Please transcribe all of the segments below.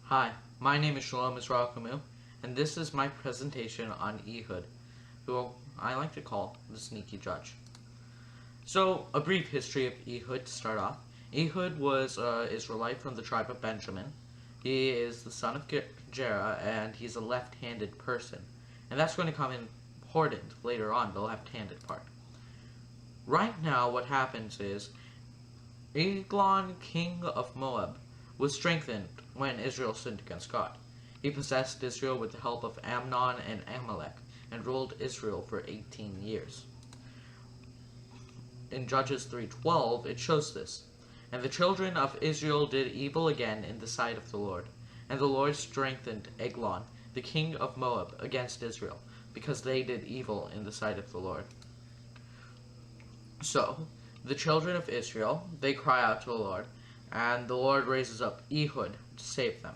Hi, my name is Shalom Israel, and this is my presentation on Ehud, who I like to call the sneaky judge. So, a brief history of Ehud to start off. Ehud was an Israelite from the tribe of Benjamin. He is the son of Gera, and he's a left-handed person. And that's going to come important later on, the left-handed part. Right now, what happens is, Eglon, king of Moab, was strengthened when Israel sinned against God. He possessed Israel with the help of Amnon and Amalek, and ruled Israel for 18 years. In Judges 3:12, it shows this. And the children of Israel did evil again in the sight of the Lord. And the Lord strengthened Eglon, the king of Moab, against Israel, because they did evil in the sight of the Lord. So, the children of Israel, they cry out to the Lord, and the Lord raises up Ehud to save them.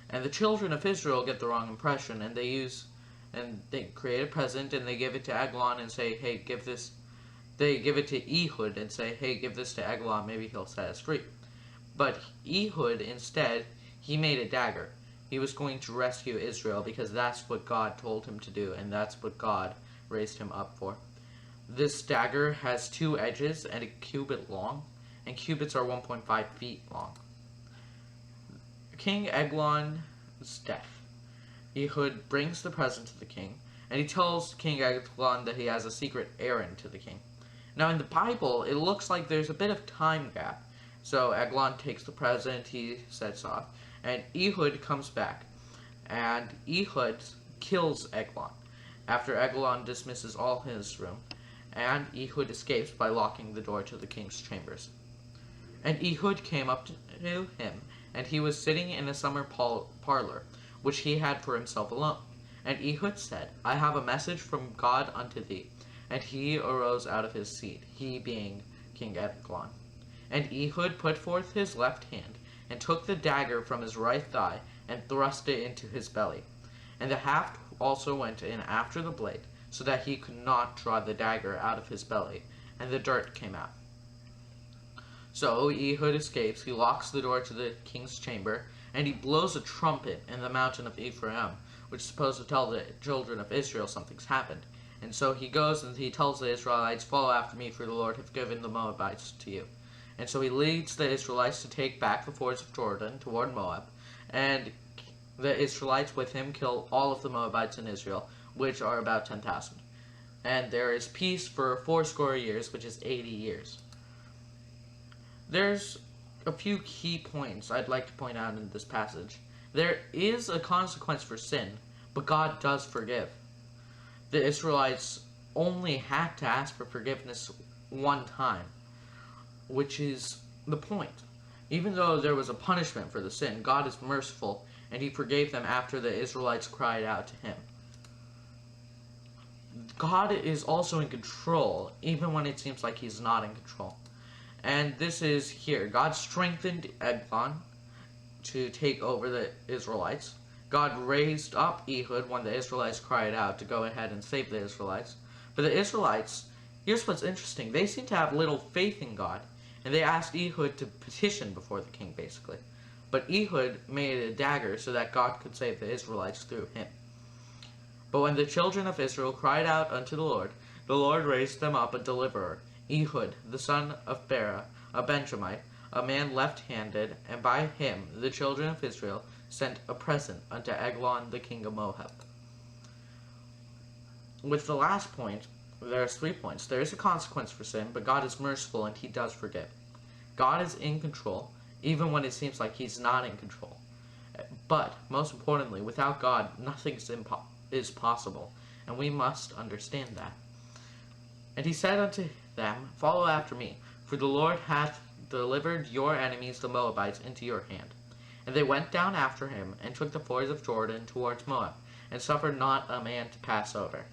And the children of Israel get the wrong impression, and they create a present, and they give it to Eglon and say, hey, give this. They give it to Ehud and say, hey, give this to Eglon, maybe he'll set us free. But Ehud, instead, he made a dagger. He was going to rescue Israel because that's what God told him to do, and that's what God raised him up for. This dagger has 2 edges and a cubit long, and cubits are 1.5 feet long. King Eglon's death. Ehud brings the present to the king, and he tells King Eglon that he has a secret errand to the king. Now in the Bible, it looks like there's a bit of time gap. So Eglon takes the present, he sets off, and Ehud comes back, and Ehud kills Eglon, after Eglon dismisses all his room, and Ehud escapes by locking the door to the king's chambers. And Ehud came up to him, and he was sitting in a summer parlor, which he had for himself alone. And Ehud said, I have a message from God unto thee. And he arose out of his seat, he being King Eglon. And Ehud put forth his left hand, and took the dagger from his right thigh, and thrust it into his belly. And the haft also went in after the blade, so that he could not draw the dagger out of his belly, and the dirt came out. So Ehud escapes, he locks the door to the king's chamber, and he blows a trumpet in the mountain of Ephraim, which is supposed to tell the children of Israel something's happened. And so he goes and he tells the Israelites, follow after me, for the Lord hath given the Moabites to you. And so he leads the Israelites to take back the fords of Jordan toward Moab, and the Israelites with him kill all of the Moabites in Israel, which are about 10,000. And there is peace for 80 years, which is 80 years. There's a few key points I'd like to point out in this passage. There is a consequence for sin, but God does forgive. The Israelites only had to ask for forgiveness one time, which is the point. Even though there was a punishment for the sin, God is merciful, and he forgave them after the Israelites cried out to him. God is also in control, even when it seems like he's not in control. And this is here. God strengthened Eglon to take over the Israelites. God raised up Ehud when the Israelites cried out to go ahead and save the Israelites. But the Israelites, here's what's interesting. They seem to have little faith in God, and they asked Ehud to petition before the king, basically. But Ehud made a dagger so that God could save the Israelites through him. But when the children of Israel cried out unto the Lord raised them up a deliverer, Ehud, the son of Bera, a Benjamite, a man left-handed, and by him the children of Israel sent a present unto Eglon the king of Moab. With the last point, there's 3 points. There is a consequence for sin, but God is merciful and he does forgive. God is in control, even when it seems like he's not in control. But, most importantly, without God, nothing is possible, and we must understand that. And he said unto them, follow after me, for the Lord hath delivered your enemies the Moabites into your hand. And they went down after him, and took the fords of Jordan towards Moab, and suffered not a man to pass over.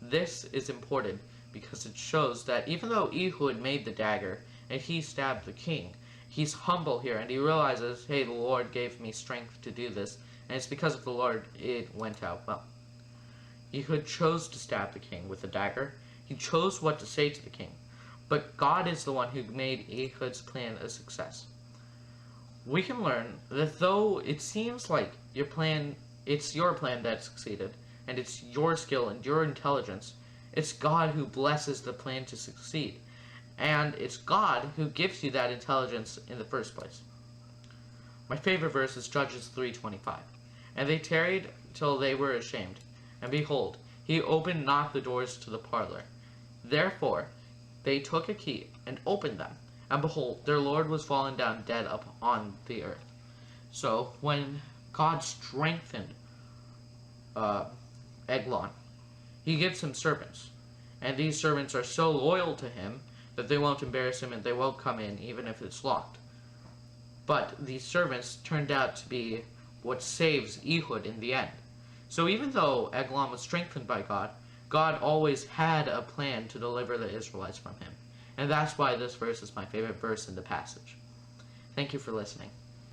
This is important, because it shows that even though Ehud made the dagger, and he stabbed the king, he's humble here, and he realizes, hey, the Lord gave me strength to do this, and it's because of the Lord it went out well. Ehud chose to stab the king with the dagger. He chose what to say to the king. But God is the one who made Ehud's plan a success. we can learn that though it seems like it's your plan that succeeded, and it's your skill and your intelligence, it's God who blesses the plan to succeed. And it's God who gives you that intelligence in the first place. My favorite verse is Judges 3:25. And they tarried till they were ashamed. And behold, he opened not the doors to the parlor. Therefore they took a key and opened them. And behold, their Lord was fallen down dead upon the earth. So when God strengthened Eglon, he gives him servants. And these servants are so loyal to him that they won't embarrass him and they won't come in even if it's locked. But these servants turned out to be what saves Ehud in the end. So even though Eglon was strengthened by God, God always had a plan to deliver the Israelites from him. And that's why this verse is my favorite verse in the passage. Thank you for listening.